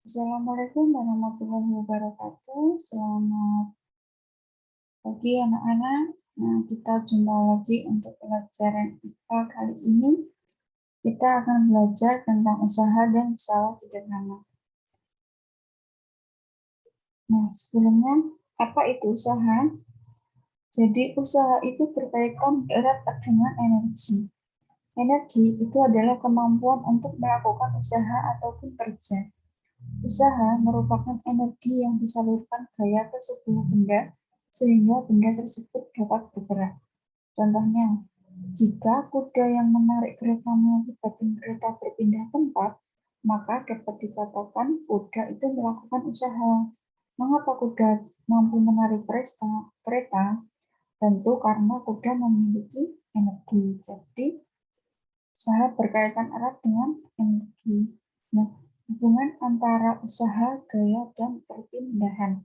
Assalamualaikum warahmatullahi wabarakatuh. Selamat pagi anak-anak. Nah, kita jumpa lagi untuk pelajaran IPA kali ini. Kita akan belajar tentang usaha dan usaha sederhana. Nah, sebelumnya, apa itu usaha? Jadi, usaha itu berkaitan erat dengan energi. Energi itu adalah kemampuan untuk melakukan usaha ataupun kerja. Usaha merupakan energi yang disalurkan gaya ke sebuah benda sehingga benda tersebut dapat bergerak. Contohnya, jika kuda yang menarik kereta mengakibatkan kereta berpindah tempat, maka dapat dikatakan kuda itu melakukan usaha. Mengapa kuda mampu menarik kereta? Tentu karena kuda memiliki energi. Jadi, usaha berkaitan erat dengan energi. Nah, hubungan antara usaha, gaya, dan perpindahan.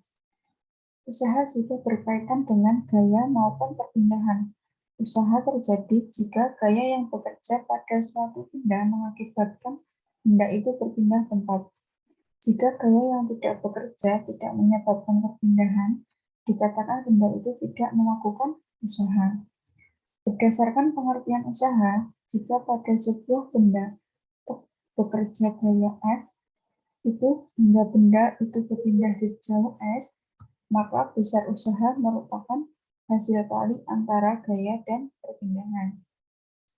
Usaha juga berkaitan dengan gaya maupun perpindahan. Usaha terjadi jika gaya yang bekerja pada suatu benda mengakibatkan benda itu berpindah tempat. Jika gaya yang tidak bekerja tidak menyebabkan perpindahan, dikatakan benda itu tidak melakukan usaha. Berdasarkan pengertian usaha, jika pada sebuah benda bekerja gaya F, itu hingga benda itu berpindah sejauh S, maka besar usaha merupakan hasil kali antara gaya dan perpindahan.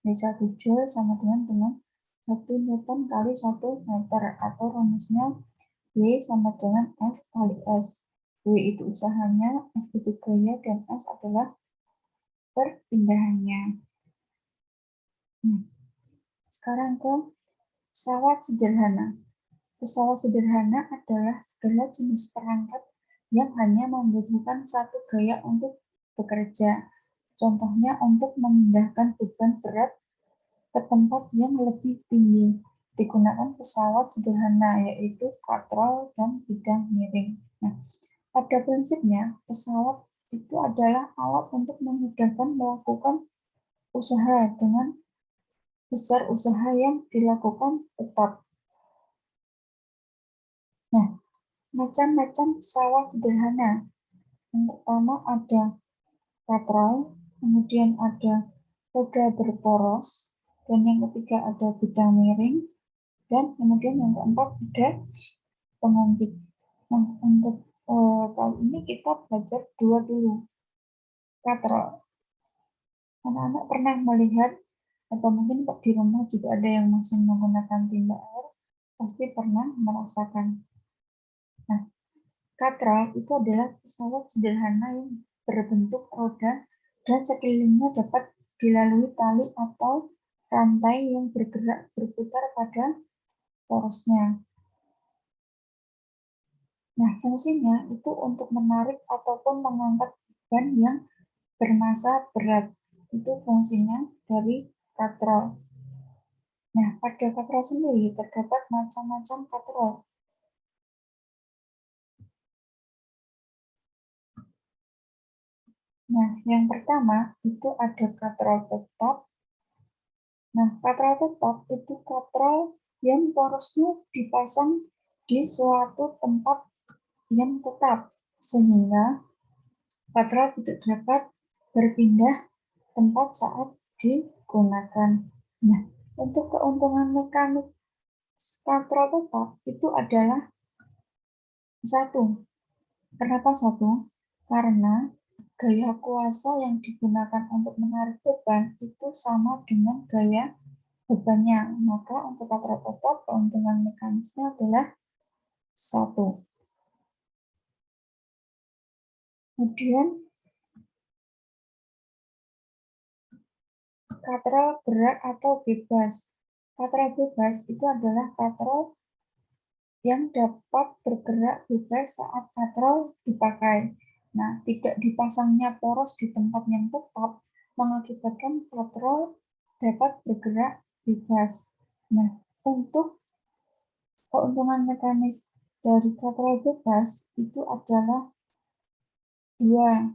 B1 Joule sama dengan 1 Newton kali 1 meter, atau rumusnya W sama dengan F kali S. W itu usahanya, F itu gaya, dan S adalah perpindahannya. Nah, sekarang ke pesawat sederhana. Pesawat sederhana adalah segala jenis perangkat yang hanya membutuhkan satu gaya untuk bekerja. Contohnya untuk memindahkan beban berat ke tempat yang lebih tinggi. Digunakan pesawat sederhana, yaitu katrol dan bidang miring. Nah, pada prinsipnya, pesawat itu adalah alat untuk memudahkan melakukan usaha dengan besar usaha yang dilakukan tetap. Nah, macam-macam pesawat sederhana. Yang pertama ada katrol, kemudian ada roda berporos, dan yang ketiga ada bidang miring, dan kemudian yang keempat ada pengungkit. Nah, untuk kali ini kita belajar dua dulu. Katrol. Anak-anak pernah melihat, atau mungkin di rumah juga ada yang masih menggunakan timba air, pasti pernah merasakan. Nah, katrol itu adalah pesawat sederhana yang berbentuk roda dan sekelilingnya dapat dilalui tali atau rantai yang bergerak berputar pada porosnya. Nah, fungsinya itu untuk menarik ataupun mengangkat beban yang bermassa berat. Itu fungsinya dari katrol. Nah, pada katrol sendiri terdapat macam-macam katrol. Nah, yang pertama itu ada katrol tetap. Nah, katrol tetap itu katrol yang porosnya dipasang di suatu tempat yang tetap, sehingga katrol tidak dapat berpindah tempat saat digunakan. Nah, untuk keuntungan mekanik katrol tetap itu adalah satu. Kenapa satu? Karena gaya kuasa yang digunakan untuk menarik beban itu sama dengan gaya bebannya. Maka untuk katrol tetap keuntungan mekanisnya adalah satu. Kemudian katrol gerak atau bebas. Katrol bebas itu adalah katrol yang dapat bergerak bebas saat katrol dipakai. Nah, tidak dipasangnya poros di tempat yang tetap mengakibatkan katrol dapat bergerak bebas. Nah, untuk keuntungan mekanis dari katrol bebas itu adalah dua.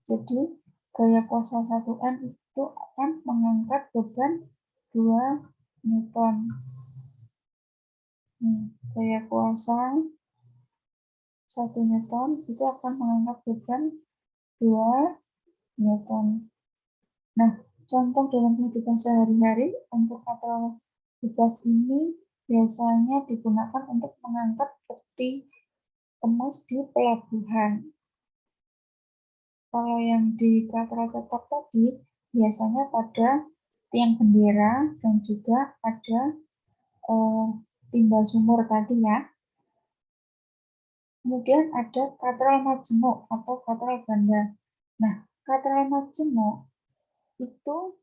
Jadi, gaya kuasa 1N itu akan mengangkat beban 2 Newton. Gaya kuasa 1 Newton itu akan mengangkat beban 2 Newton. Nah, contoh dalam kehidupan sehari-hari untuk katral bebas ini biasanya digunakan untuk mengangkat peti emas di pelabuhan. Kalau yang di katral tetap tadi, biasanya pada tiang bendera dan juga ada timbal sumur tadi ya. Kemudian ada katral majemuk atau katral ganda. Nah, katral majemuk itu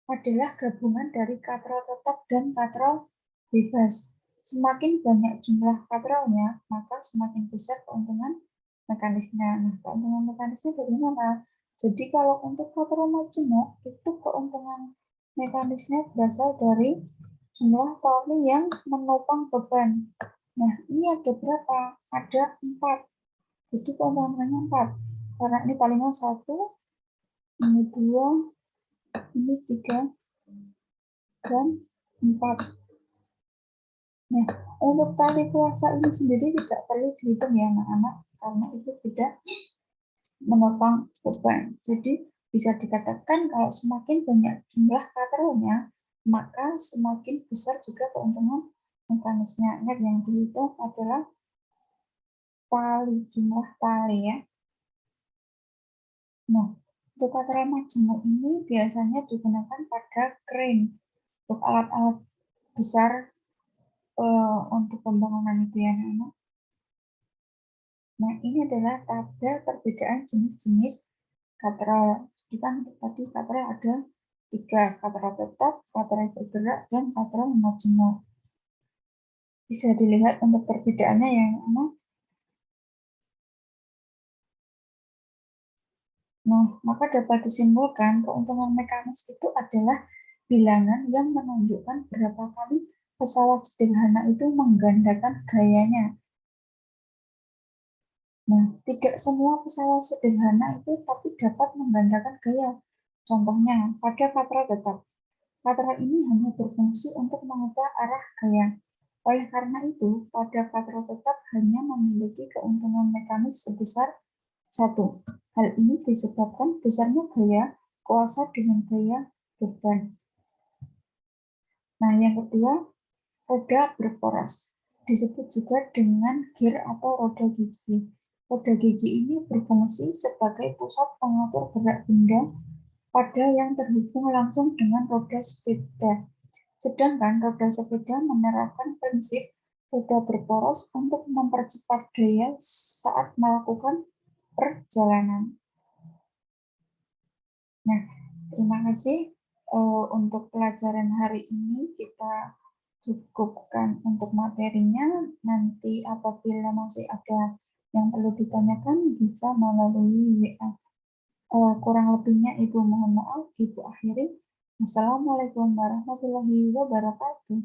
adalah gabungan dari katral tetap dan katral bebas. Semakin banyak jumlah katralnya, maka semakin besar keuntungan mekanisnya. Nah, keuntungan mekanisnya bagaimana? Jadi kalau untuk katral majemuk, itu keuntungan mekanisnya berasal dari jumlah tali yang menopang beban. Nah, ini ada berapa? Ada 4. Jadi keuntungannya 4. Karena ini palingnya 1, ini 2, ini 3, dan 4. Nah, untuk tali kuasa ini sendiri tidak perlu dihitung ya anak-anak, karena itu tidak menopang beban. Jadi bisa dikatakan kalau semakin banyak jumlah katrolnya, maka semakin besar juga keuntungan mekanisnya. Ingat yang dihitung adalah jumlah tali ya. Nah, untuk katral majemuk ini biasanya digunakan pada crane untuk alat-alat besar untuk pembangunan itu ya anak. Nah, ini adalah tabel perbedaan jenis-jenis katral. Jadi kan tadi katral ada 3, katral tetap, katral bergerak, dan katral majemuk. Bisa dilihat untuk perbedaannya yang mana. Nah, maka dapat disimpulkan keuntungan mekanis itu adalah bilangan yang menunjukkan berapa kali pesawat sederhana itu menggandakan gayanya. Nah, tidak semua pesawat sederhana itu tapi dapat menggandakan gaya. Contohnya, pada katral tetap. Katral ini hanya berfungsi untuk mengubah arah gaya. Oleh karena itu, pada katral tetap hanya memiliki keuntungan mekanis sebesar 1. Hal ini disebabkan besarnya gaya kuasa dengan gaya beban. Nah, yang kedua, roda berporos. Disebut juga dengan gear atau roda gigi. Roda gigi ini berfungsi sebagai pusat pengatur gerak benda pada yang terhubung langsung dengan roda sepeda. Sedangkan roda sepeda menerapkan prinsip roda berporos untuk mempercepat gaya saat melakukan perjalanan. Nah, terima kasih untuk pelajaran hari ini kita cukupkan untuk materinya. Nanti apabila masih ada yang perlu ditanyakan bisa melalui WA. Kurang lebihnya Ibu mohon maaf, Ibu akhiri. Assalamualaikum warahmatullahi wabarakatuh.